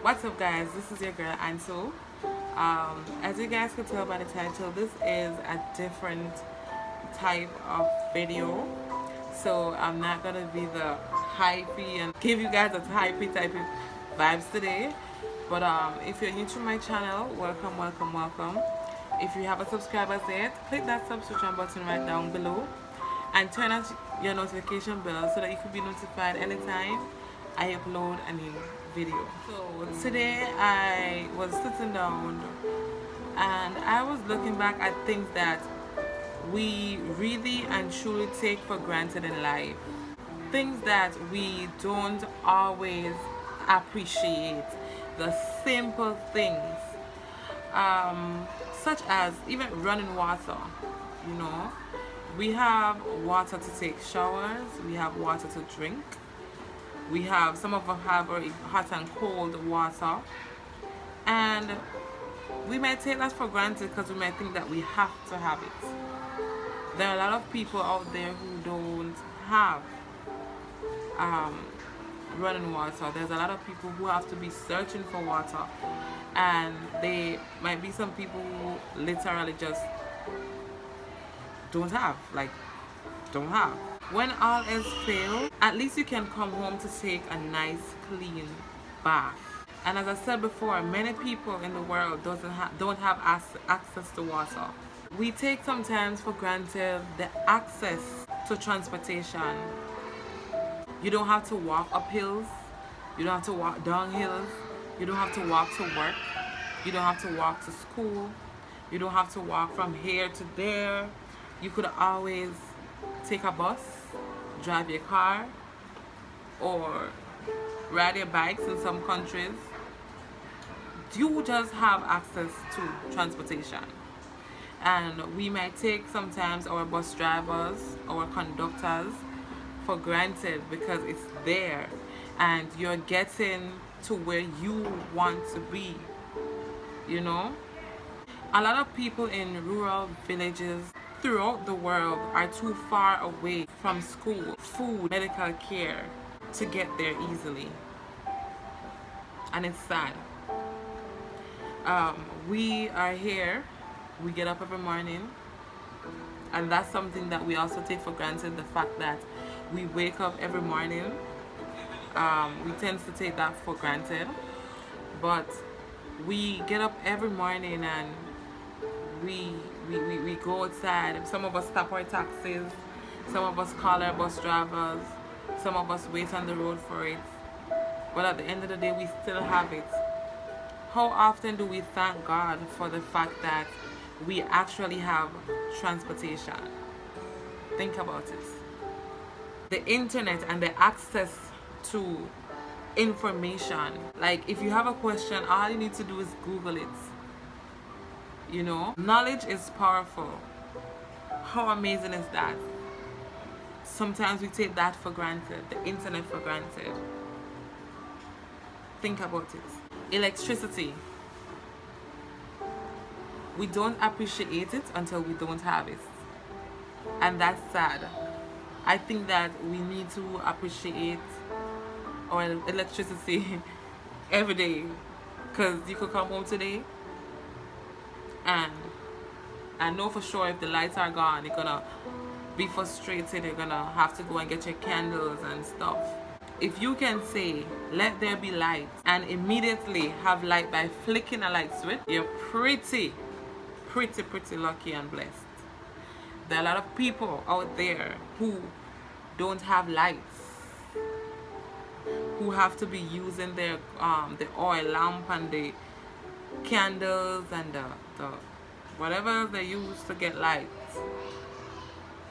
What's up, guys? This is your girl Ansel. As you guys can tell by the title, this is a different type of video. So I'm not gonna be the hypey and give you guys a hypey type of vibes today. But if you're new to my channel, welcome, welcome, welcome. If you haven't subscribed as yet, click that subscription button right down below and turn on your notification bell so that you can be notified anytime I upload a new video. So today I was sitting down and I was looking back at things that we really and truly take for granted in life. Things that we don't always appreciate. The simple things. Such as even running water, you know. We have water to take showers, we have water to drink. We have, some of us have hot and cold water, and we might take that for granted because we might think that we have to have it. There are a lot of people out there who don't have running water. There's a lot of people who have to be searching for water, and there might be some people who literally just don't have. When all else fails, at least you can come home to take a nice clean bath. And as I said before, many people in the world don't have access to water. We take sometimes for granted the access to transportation. You don't have to walk up hills, you don't have to walk down hills, you don't have to walk to work, you don't have to walk to school, you don't have to walk from here to there. You could always take a bus, drive your car, or ride your bikes in some countries. You just have access to transportation. And we might take sometimes our bus drivers, our conductors for granted because it's there and you're getting to where you want to be, you know. A lot of people in rural villages throughout the world are too far away from school, food, medical care to get there easily. And it's sad. We are here, we get up every morning, and that's something that we also take for granted, the fact that we wake up every morning. We tend to take that for granted, but we get up every morning and we go outside. Some of us stop our taxis, some of us call our bus drivers, some of us wait on the road for it, but at the end of the day we still have it. How often do we thank God for the fact that we actually have transportation? Think about it. The internet and the access to information. Like, if you have a question, all you need to do is Google it. You know, knowledge is powerful. How amazing is that? Sometimes we take that for granted, the internet for granted. Think about it. Electricity. We don't appreciate it until we don't have it. And that's sad. I think that we need to appreciate our electricity every day. Because you could come home today and I know for sure if the lights are gone, you're gonna be frustrated. You're gonna have to go and get your candles and stuff. If you can say, let there be light, and immediately have light by flicking a light switch, you're pretty lucky and blessed. There are a lot of people out there who don't have lights, who have to be using their the oil lamp and the candles and the whatever they use to get light.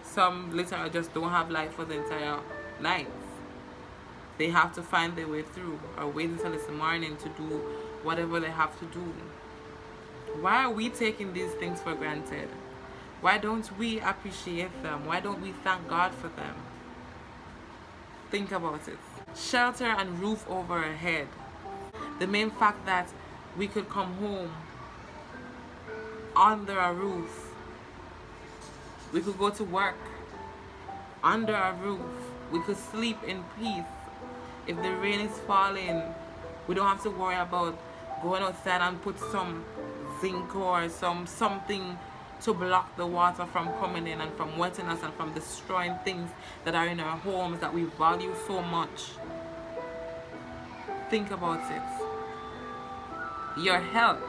Some literally just don't have light for the entire night. They have to find their way through or wait until it's the morning to do whatever they have to do. Why are we taking these things for granted? Why don't we appreciate them? Why don't we thank God for them? Think about it. Shelter and roof over our head. The main fact that we could come home under a roof. We could go to work under a roof. We could sleep in peace. If the rain is falling, We don't have to worry about going outside and put some zinc or something to block the water from coming in and from wetting us and from destroying things that are in our homes that we value so much. Think about it. Your health.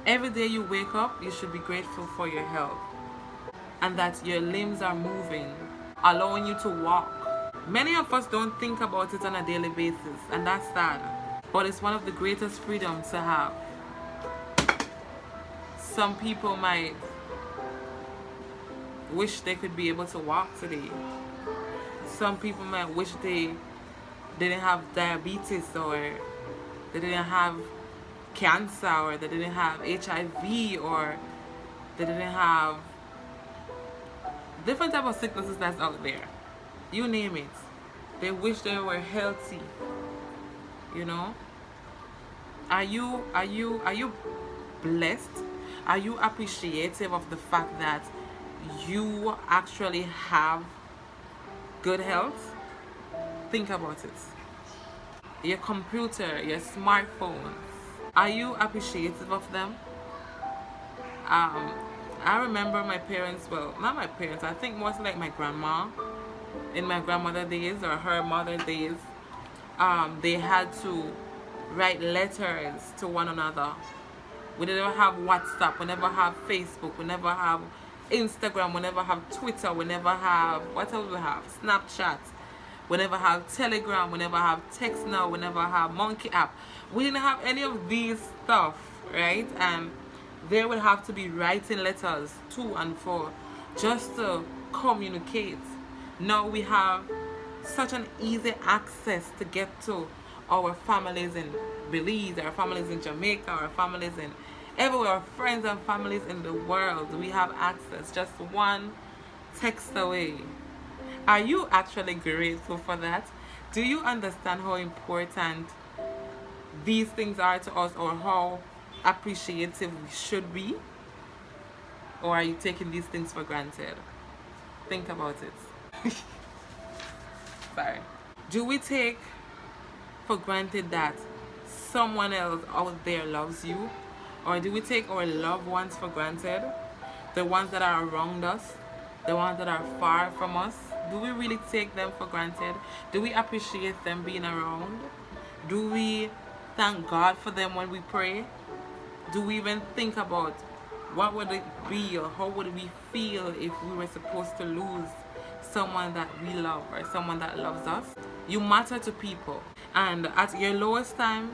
Every day you wake up, you should be grateful for your health and that your limbs are moving, allowing you to walk. Many of us don't think about it on a daily basis, and that's sad. But it's one of the greatest freedoms to have. Some people might wish they could be able to walk today. Some people might wish they didn't have diabetes, or they didn't have cancer, or they didn't have HIV, or they didn't have different type of sicknesses that's out there. You name it. They wish they were healthy. You know? Are you blessed? Are you appreciative of the fact that you actually have good health? Think about it. Your computer, your smartphone. Are you appreciative of them? I remember my parents, well, not my parents, I think mostly like my grandma, in my grandmother days or her mother days, they had to write letters to one another. We didn't have WhatsApp, we never have Facebook, we never have Instagram, we never have Twitter, we never have, what else we have? Snapchat. We never have Telegram, we never have Text Now, we never have Monkey app. We didn't have any of these stuff, right? And they would have to be writing letters to and fro just to communicate. Now we have such an easy access to get to our families in Belize, our families in Jamaica, our families in everywhere, our friends and families in the world. We have access just one text away. Are you actually grateful for that? Do you understand how important these things are to us, or how appreciative we should be? Or are you taking these things for granted? Think about it. Sorry. Do we take for granted that someone else out there loves you? Or do we take our loved ones for granted? The ones that are around us, the ones that are far from us? Do we really take them for granted? Do we appreciate them being around? Do we thank God for them when we pray? Do we even think about what would it be, or how would we feel if we were supposed to lose someone that we love, or someone that loves us? You matter to people, and at your lowest times,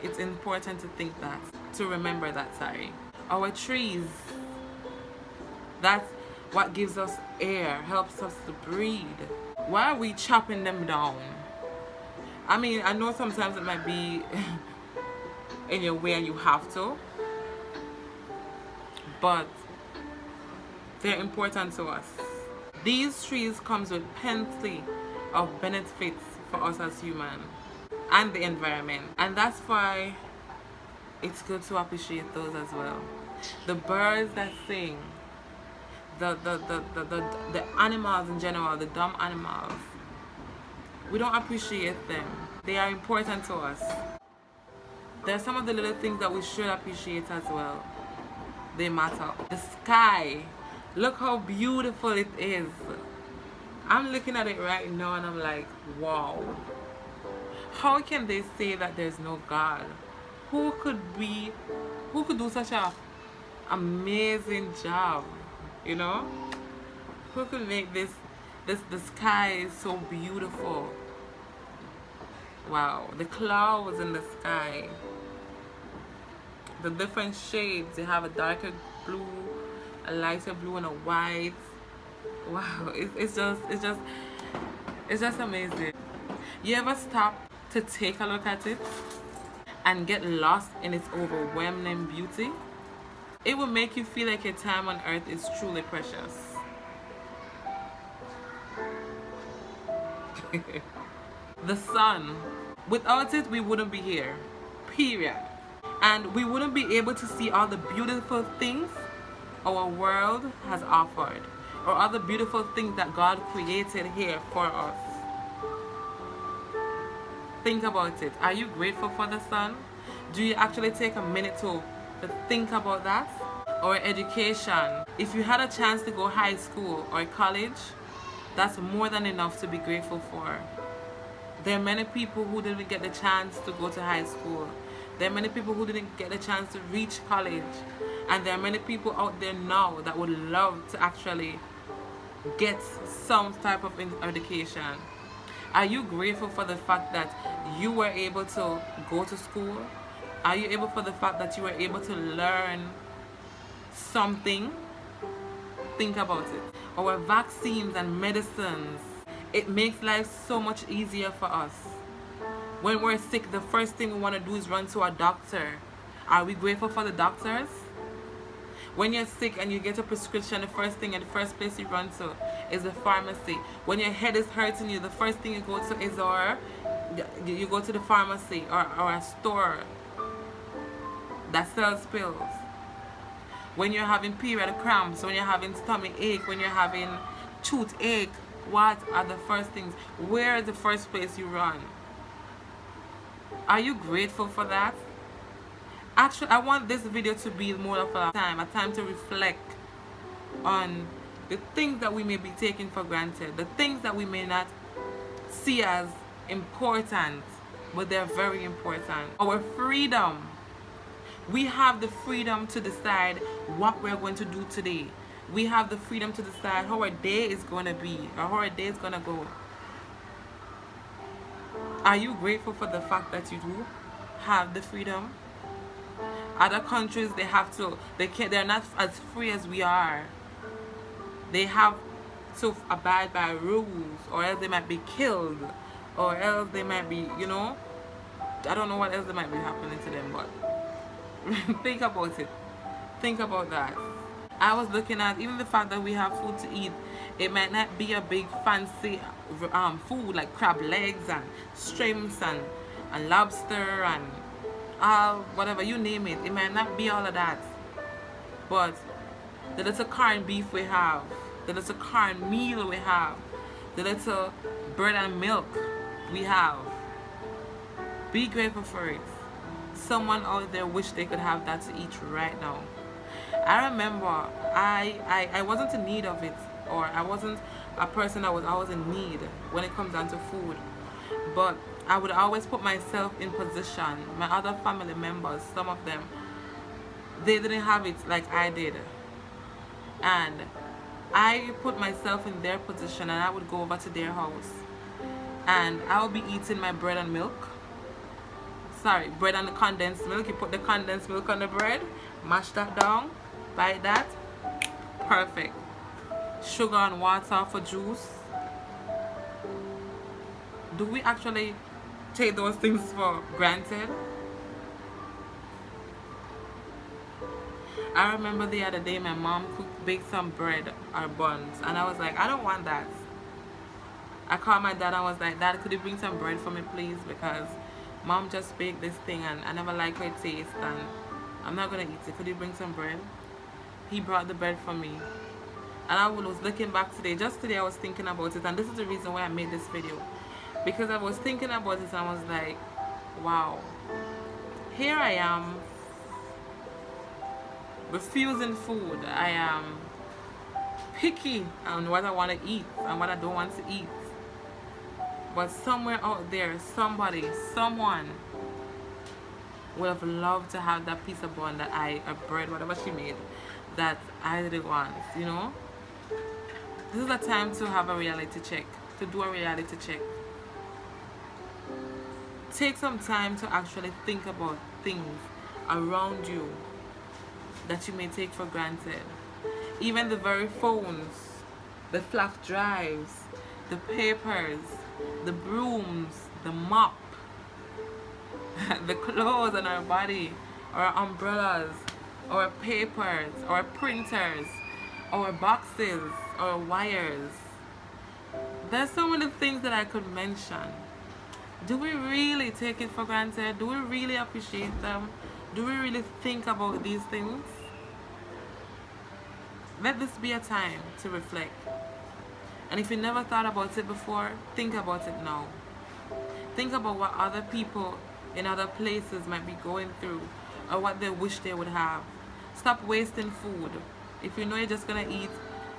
it's important to think that, to remember that. Our trees, that's what gives us air, helps us to breathe. Why are we chopping them down? I mean, I know sometimes it might be in your way and you have to, but they're important to us. These trees comes with plenty of benefits for us as humans and the environment, and that's why it's good to appreciate those as well. The birds that sing, the animals in general, the dumb animals, we don't appreciate them. They are important to us. There are some of the little things that we should appreciate as well. They matter. The sky, look how beautiful it is. I'm looking at it right now and I'm like, wow. How can they say that there's no God? Who could do such a amazing job? You know? Who could make the sky is so beautiful? Wow, the clouds in the sky, the different shades. They have a darker blue, a lighter blue, and a white. Wow, it's just amazing. You ever stop to take a look at it and get lost in its overwhelming beauty? It will make you feel like your time on earth is truly precious. The sun. Without it, we wouldn't be here. Period. And we wouldn't be able to see all the beautiful things our world has offered, or all the beautiful things that God created here for us. Think about it. Are you grateful for the sun? Do you actually take a minute to think about that? Or education. If you had a chance to go high school or college, that's more than enough to be grateful for. There are many people who didn't get the chance to go to high school. There are many people who didn't get the chance to reach college. And there are many people out there now that would love to actually get some type of education. Are you grateful for the fact that you were able to go to school? Are you able for the fact that you were able to learn something? Think about it. Our vaccines and medicines, it makes life so much easier for us. When we're sick, the first thing we want to do is run to a doctor. Are we grateful for the doctors? When you're sick and you get a prescription, the first thing and the first place you run to is the pharmacy. When your head is hurting you, the first thing you go to is you go to the pharmacy or a store that sells pills. When you're having period cramps, when you're having stomach ache, when you're having toothache, what are the first things? Where is the first place you run? Are you grateful for that? Actually, I want this video to be more of a time to reflect on the things that we may be taking for granted, the things that we may not see as important, but they're very important. Our freedom. We have the freedom to decide what we're going to do today. We have the freedom to decide how our day is going to be or how our day is going to go. Are you grateful for the fact that you do have the freedom? Other countries, they're not as free as we are. They have to abide by rules, or else they might be killed, or else they might be, I don't know what else might be happening to them, but think about it. Think about that. I was looking at even the fact that we have food to eat. It might not be a big fancy food like crab legs and shrimps and lobster and whatever, you name it. It might not be all of that, but the little corned beef we have, the little corned meal we have, the little bread and milk we have, be grateful for it. Someone out there wish they could have that to eat right now. I remember I wasn't in need of it, or I wasn't a person that was always in need when it comes down to food, but I would always put myself in position. My other family members, some of them, they didn't have it like I did, and I put myself in their position, and I would go over to their house and I would be eating my bread and milk. Sorry, bread and the condensed milk. You put the condensed milk on the bread, mash that down, bite that, perfect. Sugar and water for juice. Do we actually take those things for granted? I remember the other day my mom baked some bread or buns, and I was like, I don't want that. I called my dad and was like, Dad, could you bring some bread for me please, because Mom just baked this thing and I never like her taste and I'm not gonna eat it. Could you bring some bread? He brought the bread for me, and I was looking back today, just today I was thinking about it, and this is the reason why I made this video, because I was thinking about it and I was like, wow, here I am refusing food. I am picky on what I want to eat and what I don't want to eat, but somewhere out there, someone would have loved to have that piece of bun that a bread, whatever she made, that I didn't want, This is a time to have a reality check, to do a reality check. Take some time to actually think about things around you that you may take for granted. Even the very phones, the flash drives, the papers, the brooms, the mop, the clothes on our body, our umbrellas, our papers, our printers, our boxes, our wires. There's so many things that I could mention. Do we really take it for granted? Do we really appreciate them? Do we really think about these things? Let this be a time to reflect. And if you never thought about it before, think about it now. Think about what other people in other places might be going through or what they wish they would have. Stop wasting food. If you know you're just going to eat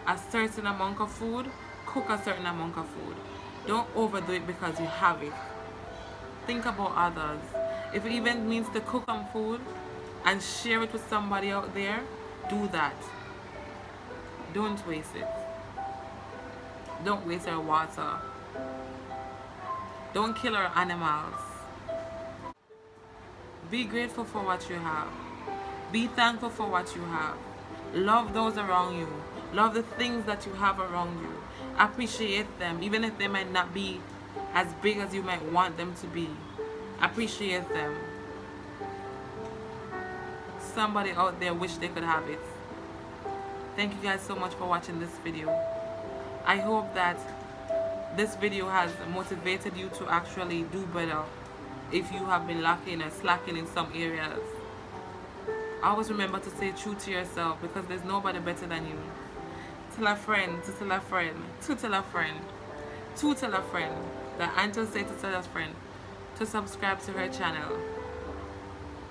a certain amount of food, cook a certain amount of food. Don't overdo it because you have it. Think about others. If it even means to cook some food and share it with somebody out there, do that. Don't waste it. Don't waste our water. Don't kill our animals. Be grateful for what you have. Be thankful for what you have. Love those around you. Love the things that you have around you. Appreciate them, even if they might not be as big as you might want them to be. Appreciate them. Somebody out there wish they could have it. Thank you guys so much for watching this video. I hope that this video has motivated you to actually do better if you have been lacking or slacking in some areas. Always remember to stay true to yourself because there's nobody better than you. Tell a friend, to tell a friend, to tell a friend, to tell a friend, that Angel said to tell a friend to subscribe to her channel.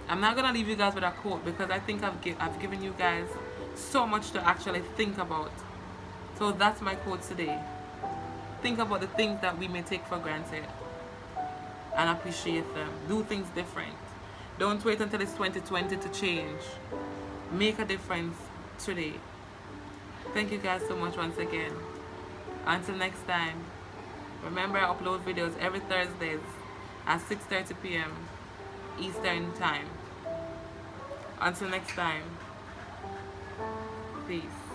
I'm not gonna leave you guys with a quote because I think I've given you guys so much to actually think about. So that's my quote today. Think about the things that we may take for granted and appreciate them. Do things different. Don't wait until it's 2020 to change. Make a difference today. Thank you guys so much once again. Until next time, remember I upload videos every Thursdays at 6:30 p.m. Eastern Time. Until next time, peace.